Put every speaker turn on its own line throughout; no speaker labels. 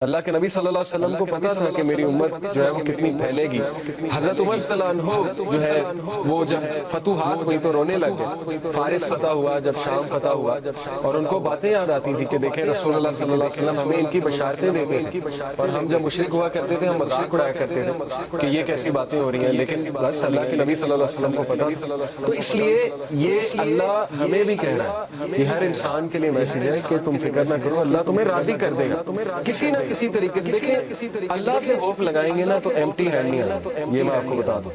اللہ کے نبی صلی اللہ علیہ وسلم کو پتا تھا کہ میری امت جو ہے وہ کتنی پھیلے گی۔ حضرت عمر صلی اللہ عنہ جو ہے وہ جب فتوحات ہوئی تو رونے لگے، فارس فتح ہوا، جب شام فتح ہوا، اور ان کو باتیں یاد آتی تھی کہ دیکھیں رسول اللہ صلی اللہ علیہ وسلم ہمیں ان کی بشارتیں دیتے تھے، اور ہم جب مشرک ہوا کرتے تھے ہم مذاق اڑایا کرتے تھے کہ یہ کیسی باتیں ہو رہی ہیں، لیکن بس اللہ کے نبی صلی اللہ علیہ وسلم کو پتا تھا۔ تو اس لیے یہ اللہ ہمیں بھی کہہ رہا ہے، یہ ہر انسان کے لیے میسیج ہے کہ تم فکر نہ کرو، اللہ تمہیں راضی کر دے گا کسی نہ کسی طریقے سے۔ دیکھیں اللہ سے خوف لگائیں گے نا تو ایمٹی ہینڈ نہیں آنا، یہ میں آپ کو بتا دوں۔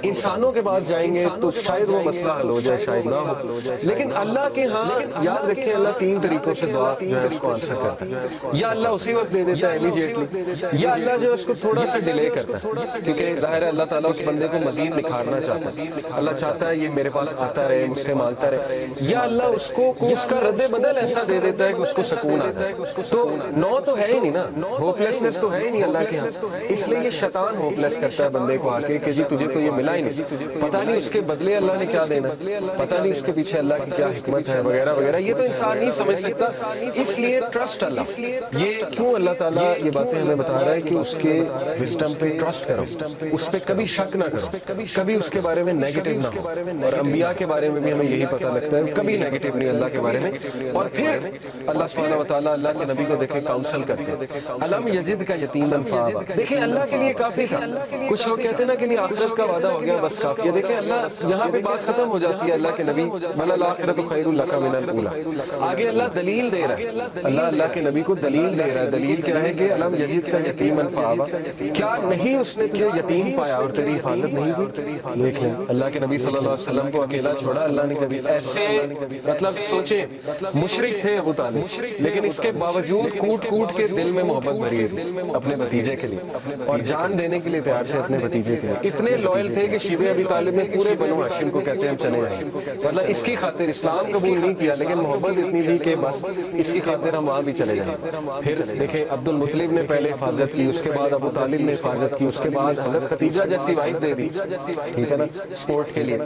انسانوں کے پاس جائیں گے تو شاید وہ مسئلہ حل ہو جائے، شاید نہ ہو، لیکن اللہ کے ہاں یاد رکھیں اللہ تین طریقوں سے دعا جو ہے اس کو آنسر کرتا ہے۔ یا اللہ اسی وقت دے دیتا ہے امیجیٹلی، یا اللہ جو اس کو تھوڑا سا ڈیلے کرتا ہے، کیونکہ ظاہر ہے اللہ تعالیٰ اس بندے کو مزید نکھارنا چاہتا ہے، اللہ چاہتا ہے یہ میرے پاس آتا رہے، مجھ سے مانگتا رہے، یا اللہ اس کو اس کا رد بدل ایسا دے دیتا ہے کہ اس کو سکون آتا ہے۔ تو نو تو ہے ہی نہیں نا، ہوپلیسنس تو ہے ہی نہیں اللہ کے ہاں، اس لیے یہ شیطان ہوپلیس کرتا ہے بندے کو آ کے کہ جی تجھے تو یہ ملا ہی نہیں، پتہ نہیں اس کے بدلے اللہ نے کیا دینا، پتہ نہیں اس کے پیچھے اللہ کی کیا حکمت ہے وغیرہ وغیرہ، یہ تو انسان نہیں سمجھ سکتا۔ اس لیے ٹرسٹ اللہ، یہ کیوں اللہ تعالیٰ یہ باتیں ہمیں بتا رہا ہے کہ اس کے وزڈم پہ ٹرسٹ کرو، اس پہ کبھی شک نہ کرو، کبھی اس کے بارے میں نیگیٹو نہ ہو، اور انبیاء کے بارے میں بھی ہمیں یہی پتہ لگتا ہے کبھی نیگیٹو نہیں اللہ کے بارے میں۔ اور پھر اللہ سبحانہ وتعالیٰ اللہ کے نبی کو دیکھیں کاؤنسل کرتے ہیں، علم یجد کا یتیما فآویٰ، دیکھیں اللہ کے لیے کافی تھا۔ کچھ لوگ کہتے ہیں نا کہ نہیں آخرت کا وعدہ ہو گیا بس کافی ہے، دیکھیں اللہ یہاں پہ بات ختم ہو جاتی ہے، اللہ کے نبی وَلَلْآخِرَةُ خَيْرٌ لَكَ مِنَ الْأُولَىٰ، آگے اللہ دلیل دے رہا ہے، اللہ کے نبی کو دلیل دے رہا ہے۔ دلیل کیا ہے کہ علم یجد کا یتیما فآویٰ، کیا نہیں اس نے تجھے یتیم پایا اور تیری حفاظت نہیں کی؟ دیکھ لیں اللہ کے نبی صلی اللہ علیہ وسلم کو اکیلا چھوڑا اللہ نے کبھی، ایسے مطلب سوچیں مشرک تھے ابو طالب، لیکن اس کے باوجود کوٹ کوٹ کے دل میں محبت بھری اپنے بھتیجے کے لیے، اور جان دینے کے لیے تیار تھے اپنے بھتیجے کے لیے، اتنے لائل تھے کہ شیبہ ابی طالب نے پورے بنو ہاشم کو کہتے ہیں ہم چلے جائیں، مطلب اس کی خاطر اسلام قبول نہیں کیا لیکن محبت اتنی تھی کہ بس اس کی خاطر ہم وہاں بھی چلے جائیں۔ پھر دیکھیں عبد المطلب نے پہلے حفاظت کی، اس کے بعد ابو طالب نے حفاظت کی، اس کے بعد حضرت خدیجہ جیسی وائف دے دی، ٹھیک ہے نا، سپورٹ کے لیے۔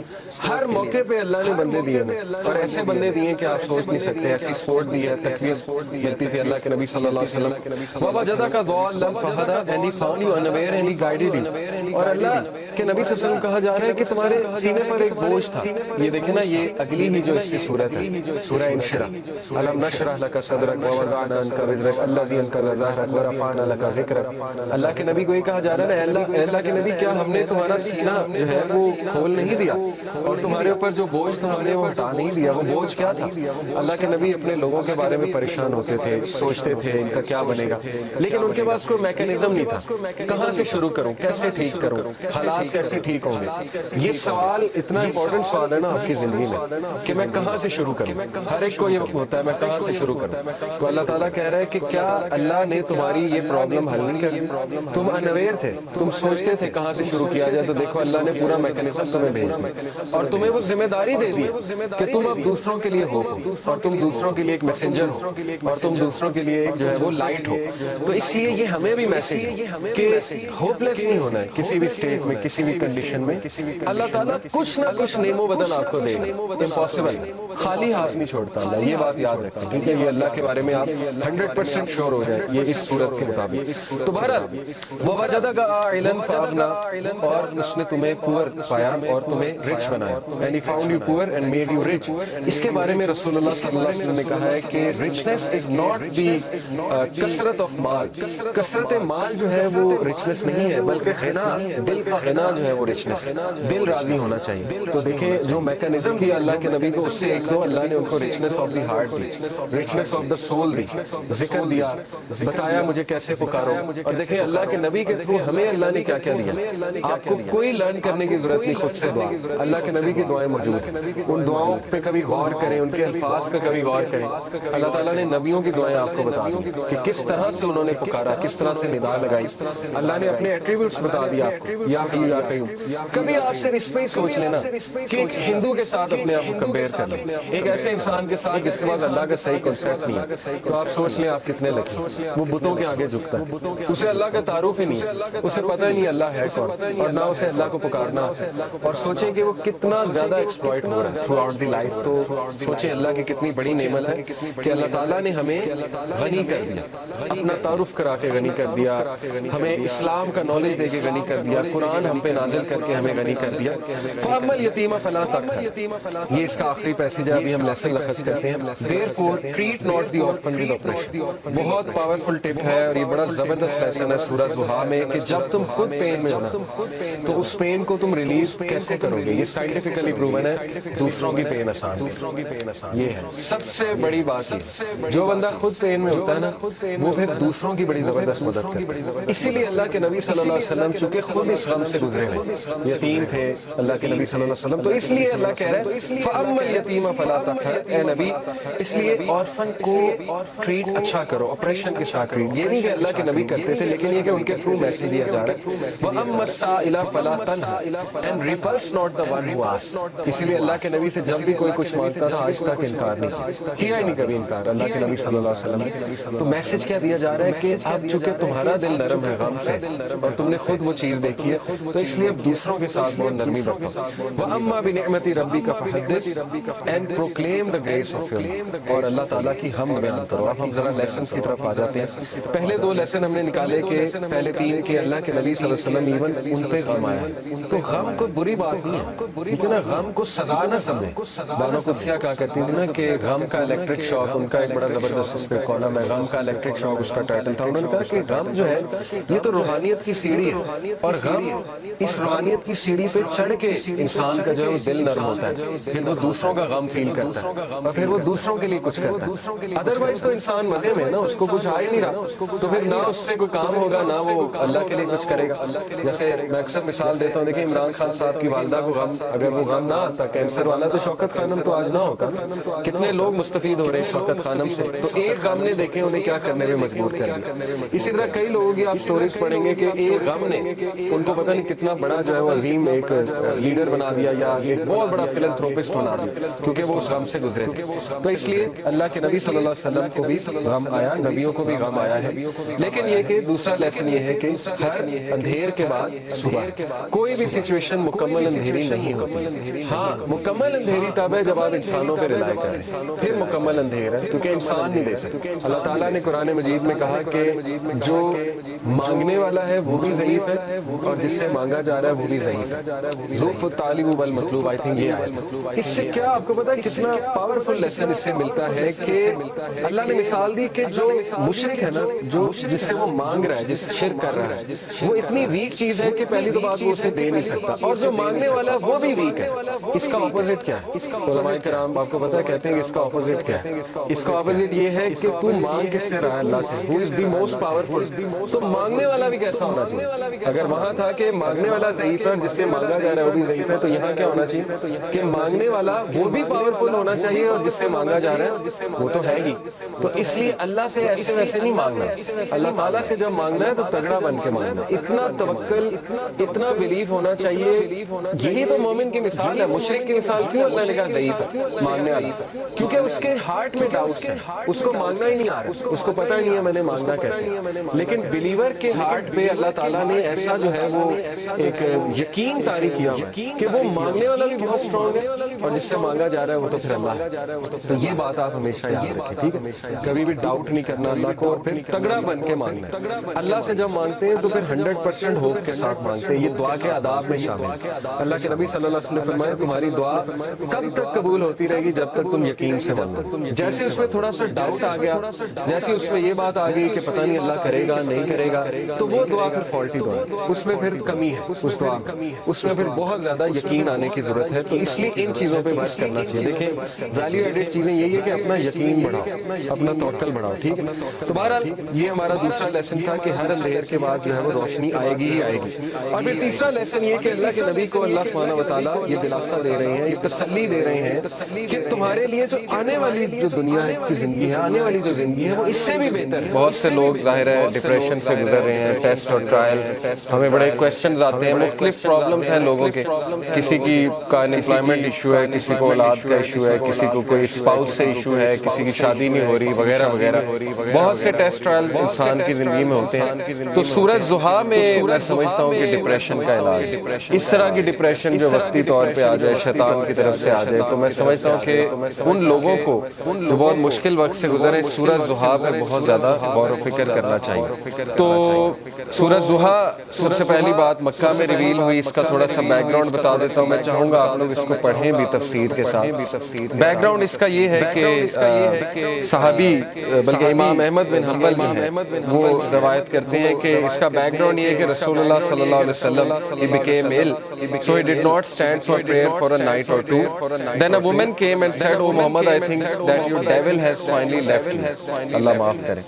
ہر موقع پہ اللہ نے بندے دیے ہیں، اور ایسے بندے دیے کہ آپ سوچ نہیں سکتے، ایسی سپورٹ دی ہے، تقویت ملتی تھی اللہ کے نبی صلی اللہ علیہ وسلم۔ وَوَجَدَكَ ضَالًّا فَهَدَىٰ، and he found you unaware and he guided you۔ اور اللہ کہ نبی صلی اللہ علیہ وسلم کہا جا رہا ہے کہ تمہارے سینے پر ایک بوجھ تھا، یہ دیکھیں نا یہ اگلی ہی جو اس کی صورت ہے سورہ انشراح، أَلَمْ نَشْرَحْ لَكَ صَدْرَكَ وَوَضَعْنَا عَنكَ وِزْرَكَ الَّذِي أَنقَضَ ظَهْرَكَ وَرَفَعْنَا لَكَ ذِكْرَكَ۔ اللہ کے نبی کو یہ کہا جا رہا ہے اے اللہ کے نبی کیا ہم نے تمہارا سینہ جو ہے وہ کھول نہیں دیا، اور تمہارے اوپر جو بوجھ تھا ہم نے وہ ہٹا نہیں دیا، وہ بوجھ کیا تھا؟ اللہ کے نبی اپنے لوگوں کے بارے میں پریشان ہوتے تھے، سوچتے تھے ان کا کیا بنے گا، لیکن ان کے پاس کوئی میکینزم نہیں تھا، کہاں سے شروع کروں، کیسے ٹھیک کروں، حالات کیسے ٹھیک ہوں گے۔ یہ سوال اتنا امپورٹنٹ سوال ہے نا آپ کی زندگی میں کہ میں کہاں سے شروع کروں، ہر ایک کو یہ ہوتا ہے میں کہاں سے شروع کروں۔ تو اللہ تعالیٰ کہہ رہا ہے کہ کیا اللہ نے تمہاری یہ پرابلم حل نہیں کر دی؟ تم انویئر تھے، تم سوچتے تھے کہاں سے شروع کیا جائے، تو دیکھو اللہ نے پورا میکینزم تمہیں بھیج دیا، اور تمہیں وہ ذمہ داری دے دی کہ تم اب دوسروں کے لیے ہو، اور تم دوسروں کے لیے ایک میسنجر ہو، اور تم دوسروں کے لیے ایک جو ہے وہ لائٹ ہو۔ تو اس لیے یہ ہمیں بھی میسج ہے کہ ہوپلیس نہیں ہونا ہے کسی بھی اسٹیٹ میں، کسی بھی کنڈیشن میں۔ اللہ تعالیٰ کچھ نہ کچھ نعم و بدن آپ کو دے گا، امپاسبل، خالی ہاتھ نہیں چھوڑتا اللہ، یہ بات یاد رکھیں ٹھیک ہے، یہ اللہ کے بارے میں آپ 100% شور ہو جائیں یہ اس صورت کے مطابق۔ تو بہرحال وَوَجَدَكَ عَائِلًا فَأَغْنَىٰ، اور اس نے تمہیں پور پایا اور تمہیں رچ بنایا، and he found you poor and made you rich۔ اس کے بارے میں رسول اللہ صلی اللہ علیہ وسلم نے کہا ہے کہ richness is not the کثرت of مال، کثرت مال جو ہے وہ richness نہیں ہے، بلکہ غنا، دل کا غنا جو ہے وہ richness، دل راضی ہونا چاہیے۔ تو دیکھیں جو میکانزم دیا اللہ کے نبی کو، اس سے ایک تو اللہ نے ان کو richness of the heart the, richness of the soul دی، ذکر دیا، بتایا مجھے کیسے پکارو۔ اور دیکھیں اللہ کے نبی کے تھرو ہمیں اللہ نے کیا کیا دیا، آپ کو کوئی لرن کرنے کی ضرورت نہیں، خود سے دعا، اللہ کے نبی کی دعائیں موجود ہیں، ان دعاؤں پہ کبھی غور کریں، ان کے الفاظ پہ کبھی غور کریں۔ اللہ تعالیٰ نے نبیوں کی دعائیں آپ کو بتا دی کہ کس طرح سے انہوں نے پکارا، کس طرح سے ندا لگائی، اللہ نے اپنے ایٹریبیوٹس بتا دیا آپ کو، یا حی یا قیوم۔ کبھی آپ صرف اس میں ہی سوچ لینا کہ ایک ہندو کے ساتھ اپنے آپ کو کمپیئر کر لیں، ایک ایسے انسان کے ساتھ جس کے پاس اللہ کا صحیح کنسیپٹ نہیں ہے، تو آپ سوچ لیں آپ کتنے لکی، وہ بتوں کے آگے جھکتا ہے، اسے اللہ کا تعارف ہی نہیں ہے، اسے پتہ ہی نہیں اللہ ہے کون، اور نہ اسے اللہ کو پکارنا ہے۔ اور سوچیں کہ وہ کتنا زیادہ ایکسپلائٹ ہو رہا ہے تھرو آؤٹ دی لائف۔ تو سوچیں اللہ کی کتنی بڑی نعمت ہے کہ اللہ تعالیٰ نے ہمیں غنی کر دیا، اپنا تعارف کرا کے غنی کر دیا، ہمیں اسلام کا نالج دے کے غنی کر دیا، قرآن ہم پہ نازل کر کے ہمیں غنی کر دیا۔ فَأَمَّا الْيَتِيمَ فَلَا تَقْهَرْ، یہ اس کا آخری پیسیج ہے، ابھی ہم لیسن لخص کرتے ہیں۔ Therefore treat not the orphan with oppression، بہت پاورفل ٹپ ہے اور یہ بڑا زبردست لیسن ہے سورہ ضحیٰ میں کہ جب تم خود پین میں ہونا تو اس پین کو تم ریلیز کیسے کرو گے؟ یہ سائنٹیفکلی پروون ہے، دوسروں کی پین آسان ہے۔ یہ ہے سب سے بڑی بات، یہ جو بندہ خود پین میں ہوتا ہے نا وہ پھر دوسروں کی بڑی زبردست مدد کرتا ہے۔ اسی لیے اللہ کے نبی صلی اللہ علیہ وسلم چونکہ خود اس غم سے گزرے ہیں، یتیم تھے اللہ کے نبی صلی اللہ علیہ وسلم، تو اس لیے اللہ کہہ رہا ہے فَأَمَّا الْيَتِيمَ فَلَا تَقْهَرْ، اے نبی اس لیے آرفن کو ٹریٹ اچھا کرو، آپریشن کے ساتھ ٹریٹ۔ یہ نہیں کہ اللہ کے نبی کرتے تھے لیکن یہ کہ ان کے تھرو میسیج دیا جا رہا ہے وَأَمَّا السَّائِلَ فَلَا تَنْهَرْ and repulse not the one who asks۔ اسی لیے اللہ کے نبی سے جب بھی کوئی کچھ مانگتا تھا آج تک انکار نہیں کیا، ہی نہیں کبھی انکار اللہ کے نبی صلی اللہ علیہ وسلم۔ تو میسیج کیا دیا جا رہا ہے کہ اب چونکہ تمہارا دل نرم ہے غم سے اور تم نے خود وہ چیز دیکھی ہے تو اس لیے اب دوسروں کے ساتھ بہت نرمی برتو۔ وَأَمَّا بِنِعْمَةِ رَبِّكَ فَحَدِّثْ and proclaim the grace of your Lord، اور اللہ تعالیٰ کی حمد بیان کرو۔ اب ہم ذرا لیسنز کی طرف آ جاتے ہیں۔ پہلے دو لیسن ہم نے نکالے کہ پہلے تین کہ اللہ کے نبی صلی اللہ علیہ وسلم ایون ان پہ غم آیا ہے، تو غم کوئی بری بات نہیں ہے، ٹھیک ہے نا، غم کو سزا نہ سمجھیں۔ بانو قدسیہ کہا کرتی تھی نا کہ غم کا الیکٹرک شاک، ان کا ایک بڑا زبردست اس پہ کالم ہے، غم کا الیکٹرک شاک اس کا ٹائٹل تھا۔ انہوں نے کہا کہ غم جو ہے یہ تو روحانیت کی سیڑھی ہے اور غم اس روحانیت کی سیڑھی پہ چڑھ کے انسان کا جو ہے وہ دل نرم ہوتا ہے، پھر وہ دوسروں کا غم فیل کرتا ہے اور پھر وہ دوسروں کے لیے کچھ کرتا ہے۔ ادروائز تو انسان مزے میں نا، اس کو کچھ آ ہی نہیں رہا تو پھر نہ اس سے کوئی کام ہوگا نہ وہ اللہ کے لیے کچھ کرے گا۔ جیسے میں اکثر مثال دیتا ہوں، دیکھیں عمران خان صاحب کی والدہ کو غم، اگر وہ غم نہ آتا کینسر والا تو شوکت خانم تو آج نہ ہوتا۔ کتنے لوگ مستفید ہو رہے ہیں شوکت خانم سے، تو ایک غم نے دیکھیں انہیں کیا کرنے میں مجبور کر دیا۔ اسی طرح کئی لوگوں کی آپ سٹوریز پڑھیں گے کہ ایک غم نے ان کو پتہ نہیں کتنا بڑا جو ہے وہ عظیم ایک لیڈر بنا دیا یا ایک بہت بڑا فلنتھروپسٹ بنا دیا کیونکہ وہ اس غم سے گزرے تھے۔ تو اس لیے اللہ کے نبی صلی اللہ علیہ وسلم کو بھی غم آیا، نبیوں کو بھی غم آیا ہے، لیکن یہ کہ دوسرا لیسن یہ ہے کہ ہر اندھیر کے بعد صبح، کوئی بھی سچویشن مکمل اندھیری نہیں ہوتی۔ ہاں مکمل اندھیری تب ہے جب آپ انسانوں پہ رلائے کریں، پھر مکمل اندھیر ہے کیونکہ انسان نہیں دے سکتے۔ اللہ تعالیٰ نے قرآن مجید میں کہا کہ جو مانگنے والا ہے وہ بھی ضعیف ہے اور جس سے مانگا جا رہا ہے وہ بھی ضعیف ہے۔ ذوف الطالب والمطلوب، آئی تھنک یہ آیت۔ اس سے کیا آپ کو پتا ہے کتنا پاورفل لیسن اس سے ملتا ہے کہ اللہ نے مثال دی کہ جو مشرک ہے نا، جو جس سے وہ مانگ رہا ہے، جس سے شرک کر رہا ہے، وہ اتنی ویک چیز ہے کہ پہلی تو بات وہ اسے دے نہیں سکتا، اور جو مانگنے والا ہے وہ بھی ویک ہے۔ اس کا اپوزٹ کیا ہے؟ علماء کرام آپ کو پتا ہے کہتے ہیں کہ اس کا اپوزٹ کیا ہے؟ اس کا اپوزٹ یہ ہے کہ تو مانگ کس سے رہا ہے؟ اللہ سے، who is the most powerful۔ تو مانگنے والا بھی کیسا ہونا چاہیے؟ اگر وہاں تھا کہ مانگنے والا ضعیف ہے اور جس سے مانگا جا رہا ہے وہ بھی ضعیف ہے، تو یہاں کیا ہونا چاہیے کہ مانگنے والا وہ بھی پاورفل ہونا چاہیے اور جس سے مانگا جا رہا ہے وہ تو ہے ہی۔ تو اس لیے اللہ سے ایسے ویسے نہیں مانگنا، اللہ تعالیٰ سے جب مانگنا ہے تو تگڑا بن کے مانگنا، اتنا توکل، اتنا بلیف ہونا چاہیے۔ یہی تو مومن کی مثال ہے۔ مشرک کی مثال کیوں اللہ نے کہا ضعیف ہے مانگنے والا؟ کیونکہ اس کے ہارٹ میں ڈاؤٹس ہیں، اس کو مانگنا ہی نہیں آ رہا، اس کو پتہ ہی نہیں ہے میں نے مانگنا کیسے۔ لیکن بلیور کے ہارٹ پہ اللہ تعالیٰ نے ایسا جو ہے وہ ایک یقین طاری کیا ہوا ہے کہ وہ مانگنے والا بھی بہت اسٹرانگ ہے اور جس سے مانگا جا رہا ہے وہ تو پھر اللہ ہے۔ تو یہ بات آپ ہمیشہ یاد رکھیں، ٹھیک ہے؟ کبھی بھی ڈاؤٹ نہیں کرنا اللہ کو اور پھر تگڑا بن کے مانگنا ہے۔ اللہ سے جب مانگتے ہیں تو پھر 100% ہوپ کے ساتھ مانگتے ہیں۔ یہ دعا کے آداب میں شامل ہے۔ اللہ کے نبی صلی اللہ علیہ وسلم نے فرمایا تمہاری دعا تب تک قبول ہوتی رہے گی جب تک تم یقین سے مانگو۔ جیسے اس میں تھوڑا سا ڈاؤٹ آ گیا، جیسے اس میں یہ بات آ گئی کہ پتہ نہیں اللہ کرے گا نہیں کرے گا، تو وہ دعا پھر فالٹی دعا ہے، اس میں پھر کمی ہے، اس دعا میں اس میں پھر بہت زیادہ یقین آنے کی ضرورت ہے۔ تو اس لیے ان چیزوں پہ بات کرنا چاہیے۔ دیکھیں ویلیو ایڈڈ چیزیں یہی ہے کہ اپنا یقین بڑھاؤ، اپنا توکل بڑھاؤ، ٹھیک ہے؟ تو بہرحال یہ ہمارا دوسرا لیسن تھا کہ ہر اندھیر کے بعد جو ہے وہ روشنی آئے گی ہی آئے گی۔ اور پھر تیسرا لیسن یہ کہ اللہ کے نبی کو اللہ سبحانہ و تعالیٰ یہ دلاسا دے رہے ہیں، یہ تسلی دے رہے ہیں کہ تمہارے لیے جو آنے والی جو دنیا کی زندگی ہے، آنے والی جو زندگی ہے وہ اس سے بھی بہتر ہے۔ بہت سے لوگ ظاہر ہے ڈپریشن سے گزر رہے ہیں، ٹیسٹ اور ٹرائلز، ہمیں بڑے کویسچنز آتے ہیں، مختلف پرابلمز ہیں لوگوں کے، کسی کی کا امپلائمنٹ ایشو ہے، کسی کو اولاد کا ایشو ہے، کسی کو کوئی اسپاؤس سے ایشو ہے، کسی کی شادی نہیں ہو رہی وغیرہ وغیرہ، بہت سے ٹیسٹ ٹرائلز انسان کی زندگی میں ہوتے ہیں۔ تو سورہ ضحیٰ میں میں سمجھتا ہوں کہ ڈپریشن کا علاج، اس طرح کی ڈپریشن جو وقتی طور پہ آ جائے، شیطان کی طرف سے آ جائے، تو میں سمجھتا ہوں کہ ان لوگوں کو جو بہت مشکل وقت سے گزرے سورہ ضحیٰ میں بہت زیادہ غور و فکر کرنا چاہیے۔ تو سورہ ضحیٰ سب سے پہلی بات مکہ میں ریویل ہوئی، اس کا تھوڑا سا بیک گراؤنڈ بتا دیتا ہوں، میں چاہوں گا آپ لوگ اس کو پڑھیں بھی تفسیر کے ساتھ۔ بیک گراؤنڈ اس کا یہ ہے کہ صحابی بلکہ امام احمد بن حنبل جو ہیں وہ روایت کرتے ہیں کہ اس کا بیک گراؤنڈ یہ ہے کہ رسول اللہ صلی اللہ علیہ وسلم he became ill so he did not stand for prayer for a night or two. Then a woman came and said, "Oh Muhammad, I think that your devil has finally left you." اللہ معاف کرے۔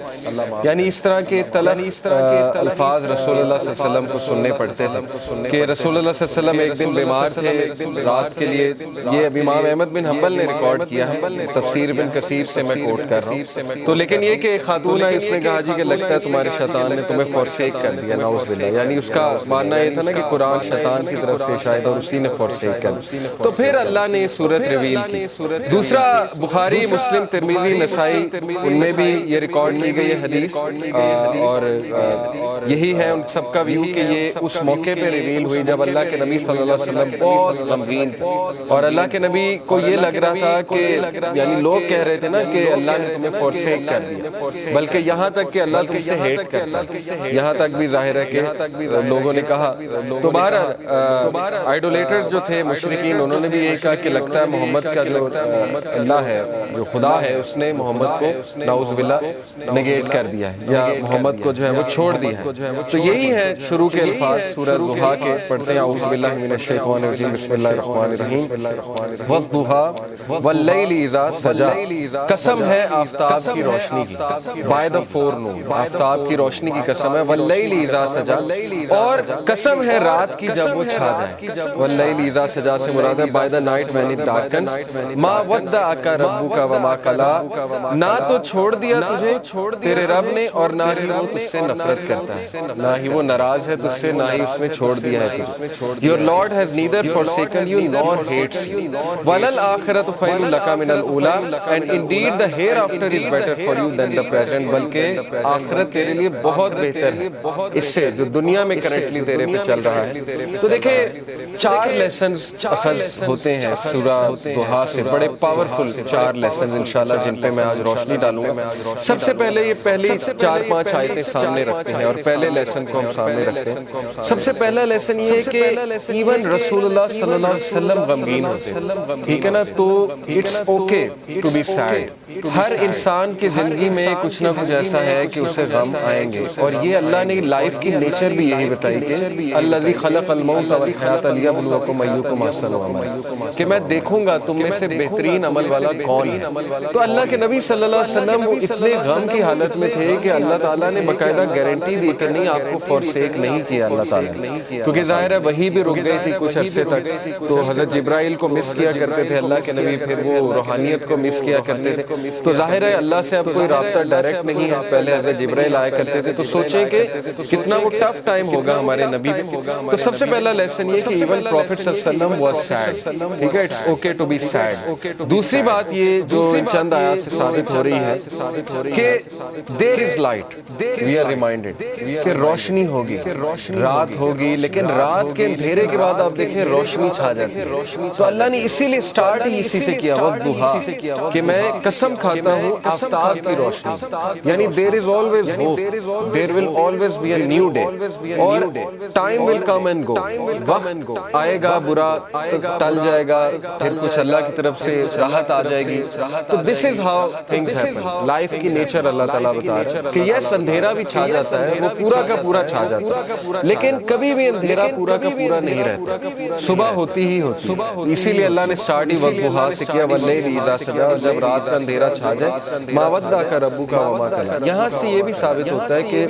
یعنی اس طرح کے تلخ الفاظ رسول اللہ صلی اللہ علیہ وسلم کو سننے پڑتے تھے کہ رسول اللہ صلی اللہ علیہ وسلم ایک دن بیمار تھے رات کے لیے۔ یہ اب امام احمد بن حنبل نے ریکارڈ کیا ہے، تفسیر ابن کثیر سے میں کوٹ کر رہا ہوں۔ تو لیکن یہ کہ خاتون آئی، اس نے کہا جی کہ لگتا ہے تمہارے شیطان نے تمہیں فورسیک کر دیا، نعوذ باللہ۔ یعنی اس کا ماننا یہ تھا نا کہ قرآن شیطان کی طرف سے شاید اور اسی نے فورسیک کر دیا۔ تو پھر اللہ نے یہ صورت ریویل کی۔ دوسرا بخاری، مسلم، ترمذی، نسائی، ان میں بھی یہ ریکارڈ کی گئی حدیث، اور یہی ہے ان سب کا ویو کہ یہ اس موقع پہ ریویل ہوئی جب اللہ کے نبی صلی اللہ علیہ وسلم بہت غمگین تھے، اور اللہ کے نبی کو یہ لگ رہا تھا کہ یعنی لوگ کہہ رہے تھے نا کہ اللہ نے تمہیں فورسیک کر دیا، بلکہ یہاں تک کہ اللہ تم سے ہیٹ کرتا ہے، یہاں تک بھی ظاہر ہے کہ لوگوں نے کہا۔ تو بہرحال آئیڈولیٹرز جو تھے مشرکین، انہوں نے بھی یہی کہا کہ لگتا ہے محمد کا جو اللہ ہے، جو خدا ہے، اس نے محمد کو نعوذ باللہ نگیٹ کر دیا ہے، یا محمد کو جو ہے وہ چھوڑ دیا ہے۔ تو یہی ہے شروع کے الفاظ سورہ ضحیٰ کے، پڑھتے ہیں اعوذ باللہ من الشیطان الرجیم، بسم اللہ الرحمن الرحیم۔ والضحیٰ واللیل اذا سجی، قسم ہے آفتاب کی روشنی کی، بائی دا فور نون، آفتاب کی روشنی کی قسم ہے۔ واللیل اذا سجی، اور قسم ہے رات کی جب وہ چھا جائے۔ واللیل اذا سجی سے مراد ہے by the night when it darkens. ما ودعک ربک وما قلی، نہ تو چھوڑ دیا تجھے تیرے رب نے، اور نہ ہی وہ تجھ سے نفرت کرتا ہے، نہ ہی وہ ناراض ہے تجھ سے، نہ ہی اس نے چھوڑ دیا ہے تجھے۔ Your Lord has neither forsaken you nor hates you. وَلَلْآخِرَةُ خَيْرٌ لَكَ مِنَ الْأُولَى، and indeed the hereafter is better for you than the present، بلکہ آخرت تیرے لیے بہت بہتر ہے اس سے جو دنیا میں کرنٹلی تیرے پہ چل رہا ہے۔ تو دیکھیں 4 لیسنز اخذ ہوتے ہیں سورہ ضحیٰ سے، بڑے پاورفل 4 لیسنز انشاءاللہ جن پہ میں آج روشنی ڈالوں گا۔ سب سے پہلے یہ پہلی 4-5 آیتیں سامنے رکھتے ہیں اور پہلے لیسن کو ہم سامنے رکھتے ہیں۔ سب سے پہلا لیسن یہ ہے کہ ایون رسول اللہ صلی اللہ علیہ وسلم غمگین ہوتے ہیں، ٹھیک ہے نا؟ تو it's okay to be sad. ہر انسان کی زندگی میں کچھ نہ کچھ ایسا ہے کہ اسے غم آئیں گے، اور یہ اللہ نے لائف کی نیچر بھی یہی بتائی کہ الذی خلق الموت والحیاۃ لیبلوکم ایکم احسن عملا، کہ میں دیکھوں گا تم میں سے بہترین عمل والا کون ہے۔ تو اللہ کے نبی صلی اللہ علیہ وسلم وہ اتنے غم کی حالت میں تھے کہ اللہ تعالیٰ نے باقاعدہ گارنٹی دی کہ نہیں، آپ کو فورسیک نہیں کیا اللہ تعالیٰ نے، کیونکہ ظاہر ہے وہی بھی رک گئی تھی کچھ عرصے تک، تو حضرت جبرائیل کو مس کیا کرتے تھے اللہ کے نبی، پھر وہ روحانیت کو مس کیا کرتے تھے۔ تو ظاہر ہے اللہ سے اب کوئی رابطہ ڈائریکٹ نہیں ہے، پہلے حضرت جبرائیل آیا کرتے تھے، تو سوچیں کہ کتنا وہ ٹف ٹائم ہوگا ہمارے نبی پہ۔ تو سب سے پہلا لیسن یہ کہ ایون پروفٹ صلی اللہ علیہ وسلم واز سیڈ، ٹھیک ہے، it's okay to be said. دوسری بات یہ جو چند آیات سے ثابت ہو رہی ہے کہ دیر از لائٹ، وی آر ریمائنڈڈ کہ روشنی ہوگی، رات ہوگی، لیکن رات کے اندھیرے کے بعد آپ دیکھیں روشنی چھا جاتی ہے۔ تو اللہ نے اسی لیے سٹارٹ ہی اسی سے کیا، والضحیٰ، کہ میں قسم کھاتا ہوں آفتاب کی روشنی، یعنی there is always hope, there will always be a new day, اور time will come and go, وقت آئے گا، برا تو ٹل جائے گا، پھر کچھ اللہ کی طرف سے راحت آ جائے گی۔ تو this is how things happen, life کی نیچر اللہ تعالیٰ بتا رہا ہے کہ یس اندھیرا بھی چھا جاتا ہے، وہ پورا کا پورا چھا جاتا ہے، لیکن کبھی بھی اندھیرا پورا کا پورا نہیں رہتا، صبح ہوتی ہی ہوتی ہے۔ اسی لیے اللہ نے سٹارٹ ہی والضحیٰ سے کیا، واللیل اذا سجی، اور جب رات کا اندھیرا چھا جائے، ما ودعک ربک وما قلی۔ یہاں سے یہ بھی ثابت ہوتا ہے کہ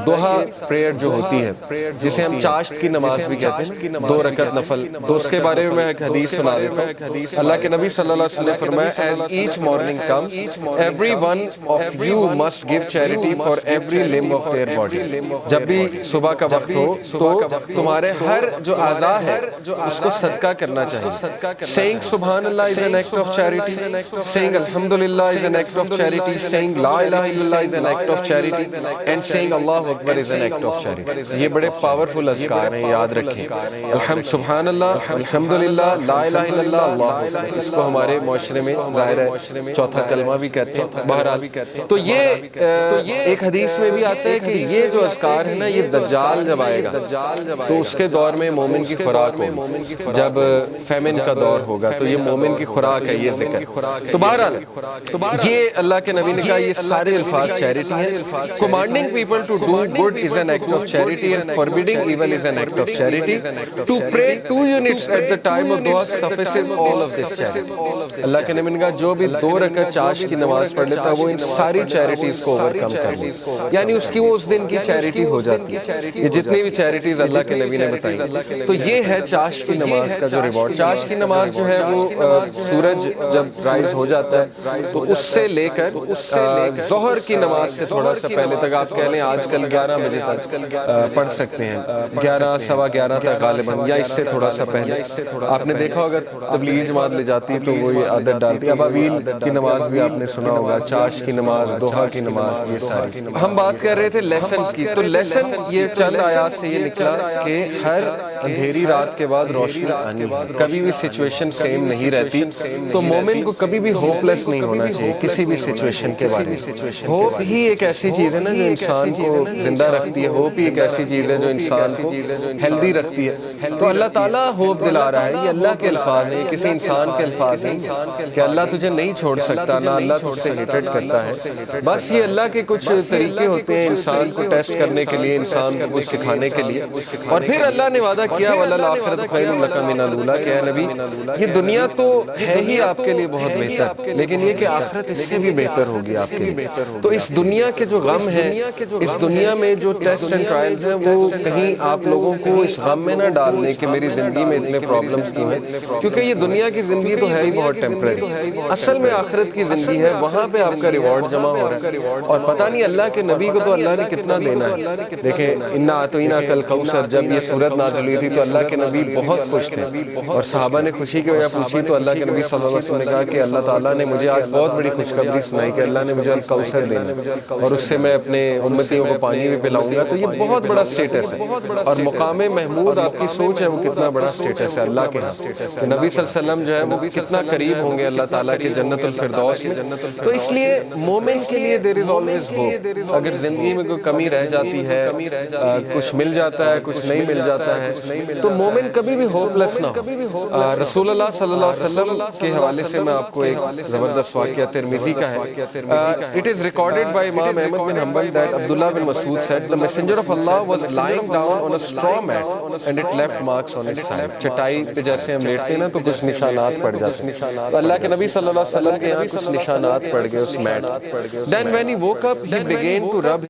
ضحیٰ پریئر جو ہوتی ہے، جسے ہم چاشت کی نماز بھی کہتے ہیں، 2 رکعت نفل، تو اس کے بارے میں میں ایک حدیث سنا دیتا ہوں۔ اللہ کے نبی صلی اللہ علیہ وسلم نے فرمایا as each morning comes every one of you must give charity for every limb of their body۔ جب بھی صبح کا وقت ہو تو تمہارے ہر جو اعضاء ہے اس کو صدقہ کرنا چاہیے۔ saying سبحان اللہ is an act of charity، saying الحمدللہ is an act of charity، saying لا الہ الا اللہ is an act of charity، and saying Allah Akbar is an act of charity۔ یہ بڑے پاورفل اذکار ہیں، یاد رکھیں، الحمد سبحان اللہ، الحمدللہ، لا الہ الا اللہ، اللہ اکبر۔ اس کو ہمارے معاشرے میں ظاہر ہے چوتھا کلمہ بھی کہتے ہیں، بہرحال تو یہ ایک حدیث میں بھی آتا ہے کہ یہ جو اذکار ہے نا، یہ دجال جب آئے گا تو اس کے دور میں مومن کی خوراک ہوگی، جب فیمن کا دور ہوگا تو یہ مومن کی خوراک ہے یہ ذکر۔ تو بہرحال یہ اللہ کے نبی نے کہا یہ سارے الفاظ چیریٹی ہیں۔ commanding people to do good is an act of charity and forbidding evil is an act of charity. To pray 2 units at the time of dua suffices all of this charity۔ اللہ کے نبی نے کہا جو بھی 2 رکعت چاش کی نماز پڑھ لیتا ہے وہ ان ساری چیریٹیز کو اوور کم کر لی، یعنی اس کی وہ اس دن کی چیریٹی ہو جاتی ہے۔ یہ جتنی بھی چیریٹیز اللہ کے نبی نے بتائی، تو یہ ہے چاش کی نماز کا جو ریوارڈ۔ چاش کی نماز جو ہے وہ سورج جب رائز ہو جاتا ہے تو اس سے لے کر ظہر کی نماز سے تھوڑا سا پہلے تک، آپ کہہ لیں آج کل 11 بجے تک پڑھ سکتے ہیں، 11 سوا 11 تک غالباً، یا اس سے تھوڑا سا پہلے۔ آپ نے دیکھا اگر تبلیغ جماعت لے جاتی ہے تو وہ یہ عادت ڈالتی ہے۔ ابابیل کی نماز بھی آپ نے سنا ہوگا، چاش کی نماز، دوحہ کی نماز، یہ ساری۔ ہم بات کر رہے تھے لیسنز کی، تو لیسن یہ چند آیات سے یہ نکلا کہ ہر اندھیری رات کے بعد روشنی آنی ہے، کبھی بھی سچویشن سیم نہیں رہتی، تو مومن کو کبھی بھی ہوپ لیس نہیں ہونا چاہیے کسی بھی سچویشن کے بارے میں۔ ہوپ ہی ایک ایسی چیز ہے نا جو انسان کو زندہ رکھتی ہے، ہوپ ہی ایک ایسی چیز ہے جو انسان کو ہیلدی رکھتی ہے۔ تو اللہ تعالیٰ ہوپ دلا رہا ہے، یہ اللہ کے الفاظ ہیں، کسی انسان کے الفاظ نہیں کہ اللہ تجھے نہیں چھوڑ سکتا، نہ اللہ تجھ سے ہیٹڈ کرتا ہے۔ بس یہ اللہ کے کچھ طریقے ہوتے ہیں انسان کو ٹیسٹ کرنے کے لیے، انسان کو کچھ سکھانے کے لیے۔ اور پھر اللہ نے وعدہ کیا وَلَلْآخِرَةُ خَيْرٌ لَكَ مِنَ الْأُولَىٰ، کہ اے نبی یہ دنیا تو ہے ہی آپ کے لیے بہت بہتر، لیکن یہ کہ آخرت اس سے بھی بہتر ہوگی آپ کے لیے۔ تو اس دنیا کے جو غم ہے، اس دنیا میں جو ٹیسٹ اینڈ ٹرائلز ہیں، وہ کہیں آپ لوگوں کو اس غم میں نہ ڈالنے کہ میری زندگی میں اتنے پرابلمز کیوں ہیں، کیونکہ یہ دنیا کی زندگی تو ہے ہی بہت ٹیمپریری۔ اصل میں آخرت کی زندگی ہے، وہاں پہ آپ کا ریوارڈ جمع ہو رہا ہے۔ اور پتہ نہیں اللہ کے نبی کو تو اللہ نے کتنا دینا ہے۔ دیکھیں اِنَّا أَعْطَيْنَاكَ الْكَوْثَرَ، جب یہ سورت نازل ہوئی تھی تو اللہ کے نبی بہت خوش تھے، اور صحابہ نے خوشی کی وجہ پوچھی تو اللہ کے نبی صلی اللہ علیہ وسلم نے کہا کہ اللہ تعالیٰ نے مجھے آج بہت بڑی خوشخبری سنائی کہ اللہ نے مجھے الکوثر دینا، اور اس سے میں اپنے امتیوں کو پانی بھی پلاؤں گا۔ تو یہ بہت بڑا سٹیٹس ہے، اور مقام محمود آپ کی سوچ ہے وہ کتنا بڑا سٹیٹس ہے اللہ کے ہاں، کہ نبی صلی اللہ علیہ وسلم جو ہے وہ کتنا قریب ہوں گے اللہ تعالیٰ کے جنت الفردوس میں۔ تو اس لیے مومن کے لیے there is always hope۔ اگر زندگی میں کوئی کمی رہ جاتی ہے، کچھ مل جاتا ہے، کچھ نہیں مل جاتا ہے، تو مومن کبھی بھی ہوپ لیس نہ ہو۔ رسول اللہ صلی اللہ علیہ وسلم کے حوالے سے میں آپ کو ایک زبردست واقعہ ترمذی کا ہے۔ It is recorded by Imam Ahmad bin Hanbal that Abdullah bin Mas'ud said the messenger of Allah was lying down on a straw mat and it left marks on his side۔ چٹائی پہ جیسے ہم لیٹتے ہیں نا تو کچھ نشانات پڑ جاتے ہیں، تو اللہ کے نبی صلی اللہ علیہ وسلم کے یہاں کچھ نشانات پڑ گئے اس meat. Then when he woke up he began to rub